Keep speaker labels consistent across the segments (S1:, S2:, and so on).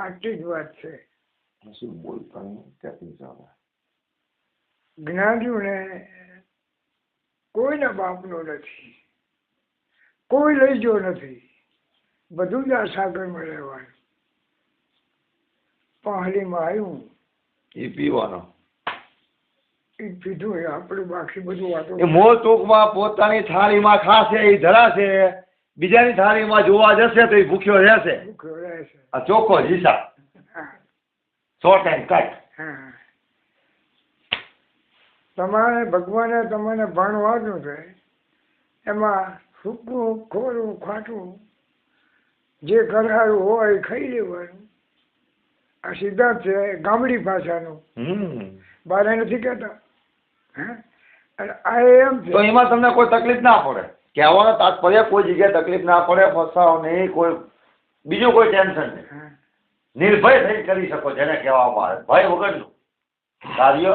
S1: આટલી જ વાત છે.
S2: શું બોલતા ક્યાંથી ચાલે?
S1: જ્ઞાનીઓને કોઈના બાપનો નથી, કોઈ લઈ ગયો નથી, બધું જ આ સાગરમાં રહેવાનું. પહાડીમાં આવ્યું
S2: એ પીવાનો
S1: એ પીધું, એ આપણું બાકી બધું વાતો.
S2: એ મોં ટૂંકમાં પોતાની થાળીમાં ખાશે એ ધરાશે, બીજાની થાળીમાં જોવા જશે તો એ ભૂખ્યો રહેશે.
S1: ભૂખ્યો રહેશે.
S2: આ ચોખ્ખો જ હિસાબ. Short and cut.
S1: તમારે ભગવાને તમને ભણવાનું છે, એમાં સૂકું ખોરું ખાટું જે કરાયું હોય એ ખાઈ લેવાનું. આ સિદ્ધાંત છે ગામડી ભાષાનું, બારે નથી કહેતા. આ એમ છે
S2: તો એમાં તમને કોઈ તકલીફ ના પડે. કહેવાનો તાત્પર્ય કોઈ જગ્યાએ તકલીફ ના પડે, ફસાવો નહીં, કોઈ બીજું કોઈ ટેન્શન નહીં. નિર્ભય થઈ કરી શકો જેને કહેવામાં આવે ભય વગરનું કાર્ય.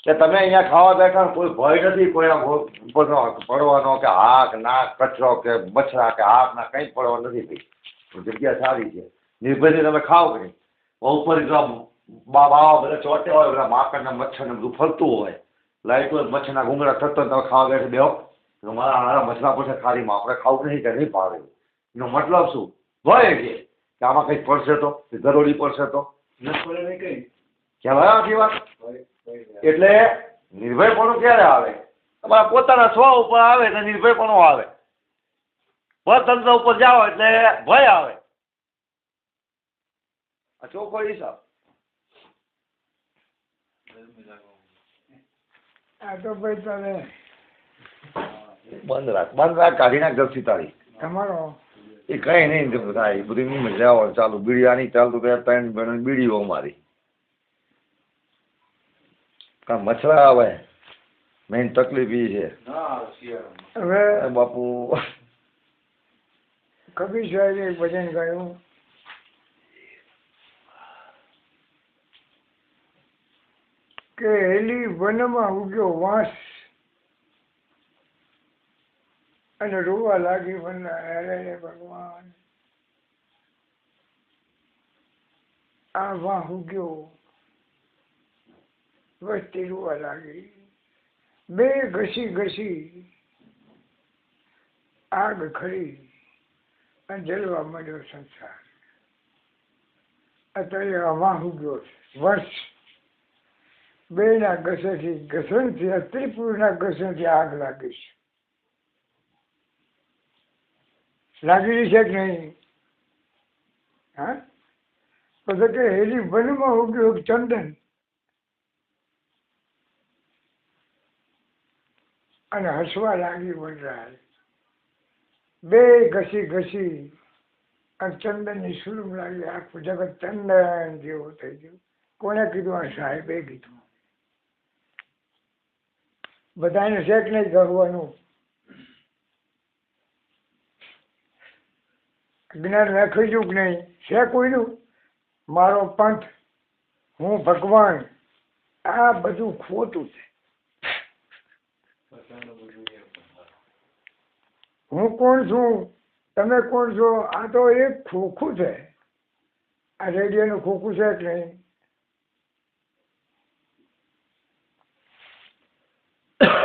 S2: કે તમે અહીંયા ખાવા બેઠા કોઈ ભય નથી, કોઈ પડવાનો કે હાક નાક કચરો કે મચ્છરા કે હાક ના કંઈ પડવા નથી. જગ્યા સારી છે, નિર્ભયથી તમે ખાઓ કે નહીં. ઉપર બાવા બધા ચોટે હોય, બધા માકડ ને મચ્છર ને બધું ફરતું હોય, લાઈટ હોય, મચ્છરના ઘૂંઘરા થતો તમે ખાવા બેઠે બેહો મારા હારા મચ્છરા પડશે ખારીમાં, આપણે ખાવું નહીં કે નહીં ભાવે. એનો મતલબ શું? ભય છે કે આમાં કંઈક પડશે તો, ગરોડી પડશે તો કહેવાય આખી વાત. એટલે નિર્ભયપણું ક્યારે આવે? તમારા પોતાના સ્વ ઉપર આવે એટલે નિર્ભયપણું આવે. પરતંત્ર ઉપર જાઓ એટલે ભય આવે. આ ચોખ્ખો હિસાબ.
S1: આ તો ભાઈ તમે
S2: બંધ રાખ કાઢી નાખ દસી તારીખ
S1: તમારો
S2: એ કઈ નહીં થાય. બધી મજા આવે ચાલુ. બીડી આની ચાલતું તો 3 જણ બીડીઓ મારી. કા મચ્છરા આવે મેઇન તકલીફ એ છે.
S1: હવે
S2: બાપુ
S1: કબીર સાહેબે ભજન ગાયું કે હેલી વનમાં ઉગ્યો વાંસ અને રોવા લાગી વનના હેરે ભગવાન. આ વાહ ઉગ્યો વસ્તી રોવા લાગી. બે ઘસી ઘસી આગ ખરી અને જલવા માંડ્યો સંસાર. અત્યારે વાહ ઉગ્યો વર્ષ બે ના ઘસેથી ઘસણથી ત્રિપુરના ઘસણથી આગ લાગી છે. લાગેલી છે કે નહીં? હા, પછી કે હેલી વનમાં ઉગ્યું ચંદન અને હસવા લાગી વનરાજ. બે ઘસી ઘસી અને ચંદનની સુલમ લાગી. આખું જગત ચંદન જેવું થઈ ગયું. કોને કીધું? આ સાહેબે કીધું. બધાને શેક નહીં કરવાનું. જ્ઞાન રાખી ગયું કે નહીં? છે કોઈનું? મારો પંથ, હું ભગવાન, આ બધું ખોટું છે. હું કોણ છું? તમે કોણ છો? આ તો એક ખોખું છે. આ રેડિયોનું ખોખું છે કે નહીં?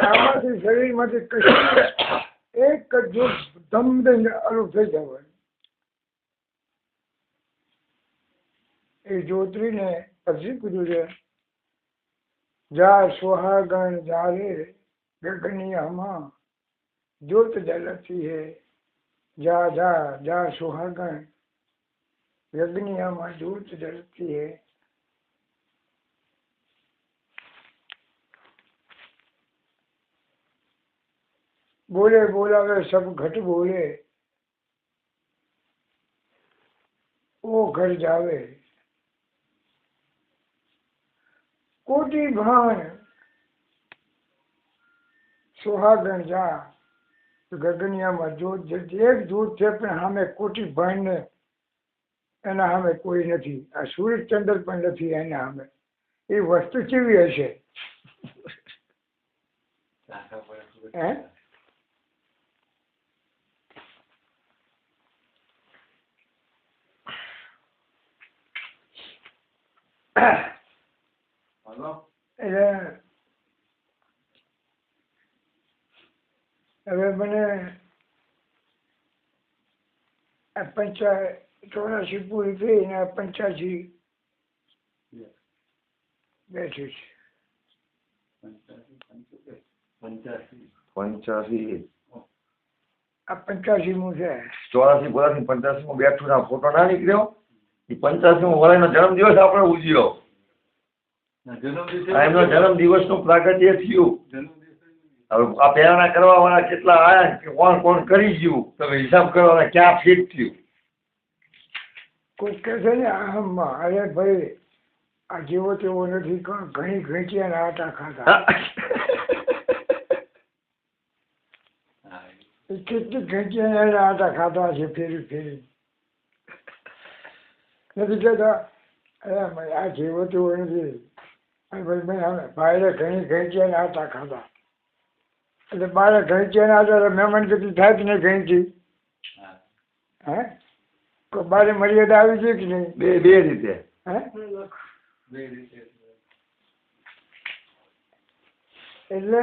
S1: આમાંથી શરીરમાંથી કશું એક જ જો ધમ દઈને અલગ થઈ જવાનું. એ જ્યોતિને પછી કીધું છે જા સુહાગણ જારે ગગનિયામાં જ્યોત જલતી હે. જા જા જા સુહાગણ ગગનિયામાં જ્યોત જલતી હે. बोले बोलावे सब घट बोले वो घर जावे. कोटि भान सुहागण જા ગગનિયામાં જોત જતી. એક જોત છે પણ સામે કોટી ભાન ને એના સામે કોઈ નથી. આ સૂર્યચંદ્ર પણ નથી એના સામે. એ વસ્તુ કેવી હશે? હે? એટલે હવે મને આ 84 પૂરી થઈ ને 85 બેઠી છે.
S2: 85
S1: આ 85મું છે.
S2: 84 બોલાથી 85 બેઠું ના ફોટો ના નીકળ્યો. એ 85 વરાયનો જન્મદિવસ આપણે ઉજવ્યો. એમનો જન્મદિવસનું પ્રાગટ્ય થયું. હવે આ પહેલાના કરવા વાળા કેટલા આયા કે કોણ કોણ કરી ગયું તમે હિસાબ કરવાના ક્યાં ફિટ થયું.
S1: કોઈ કહે છે ને આહમમાં અરે ભાઈ આ જેવો તેવો નથી ઘણી ઘેંટિયાના આટા ખાધા. કેટલી ઘેંટિયાના આટા ખાધા છે ફેરી ફેરી. નથી કહેતા અરે આ જેવો તેવો નથી. ભાઈ મેં ભાઈને ઘણી ઘેંટિયાના આટા ખાધા. એટલે બારે ઘેંટિયાના આટા મહેમાન કેટલી થાય કે નહીં ઘેંટી? હે કોઈ બારે મર્યાદા આવી છે કે નહીં?
S2: બે રીતે.
S1: હે એટલે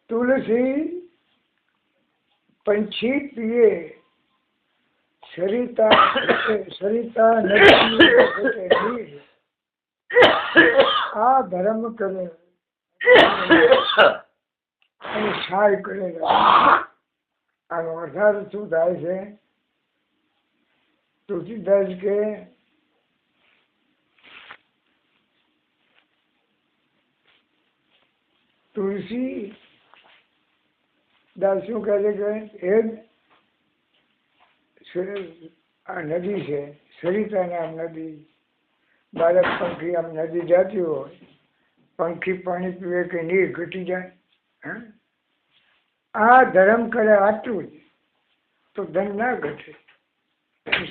S1: તુલસી પંછી પીએ સરિતા નદી આ ધર્મ કરે અને સહાય કરે. આનો અર્થ શું થાય છે? તુલસીદાસ કે તુલસી દાસ શું કહે છે કે આ નદી છે સરિતા નામ નદી. બાળક પંખી આમ નદી જાતી હોય, પંખી પાણી પીવે કે નીર ઘટી જાય. આ ધર્મ કરે આટલું જ તો ધન ના ઘટે.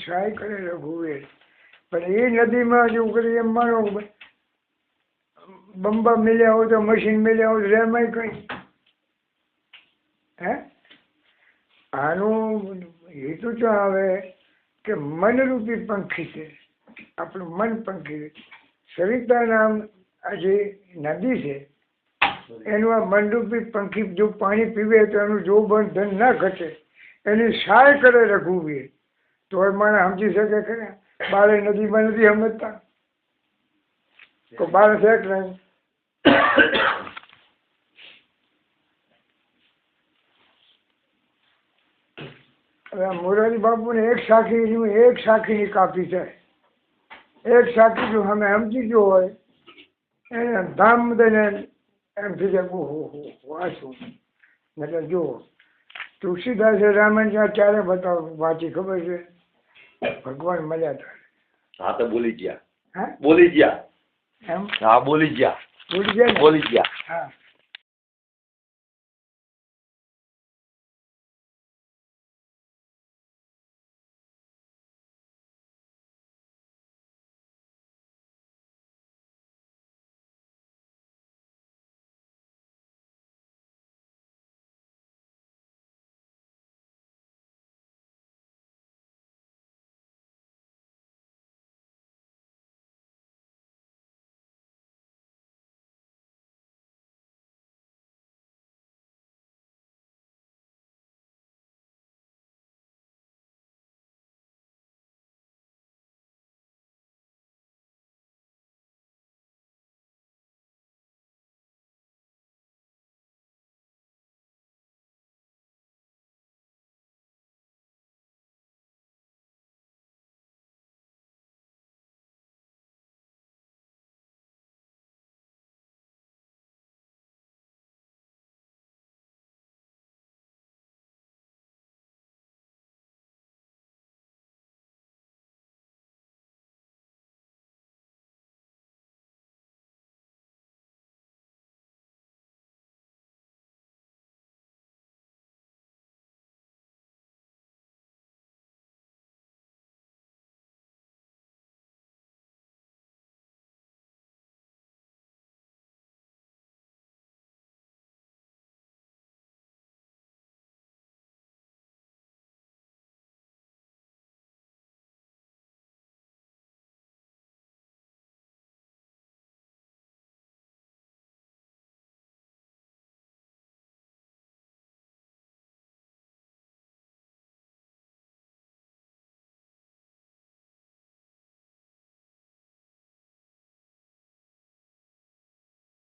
S1: સહાય કરે રઘુવીર. પણ એ નદીમાં જો કરી એમ માનો બંબા મિલ્યા હોય તો મશીન મિલ્યા હોય રેમાય કઈ. હે આનું હેતુ તો આવે કે મનરૂપી પંખી છે આપણું મન પંખી. સરિતા નામ આ જે નદી છે એનું આ મનરૂપી પંખી જો પાણી પીવે તો એનું જોબન ધન ના ઘટે. એની સહાય કરે રઘુવીર. તો મને સમજી શકે ખરા? બારે નદીમાં નથી સમજતા તો બાર છે કે નહીં? હવે મોરારી બાપુને એક સાખીની કાપી છે. એક સાખી જો અમે સમજી ગયો હોય એને ધામ દઈને એમ થઈ જાય ઓહો વાંચું. એટલે જુઓ તુલસીદાસે રામાયણ ક્યારે વાંચી ખબર છે? ભગવાન મળ્યા હતા.
S2: હા તો બોલી ગયા.
S1: હા
S2: બોલી ગયા.
S1: એમ
S2: હા બોલી ગયા.
S1: બોલી ગયા.
S2: બોલી ગયા.
S1: હા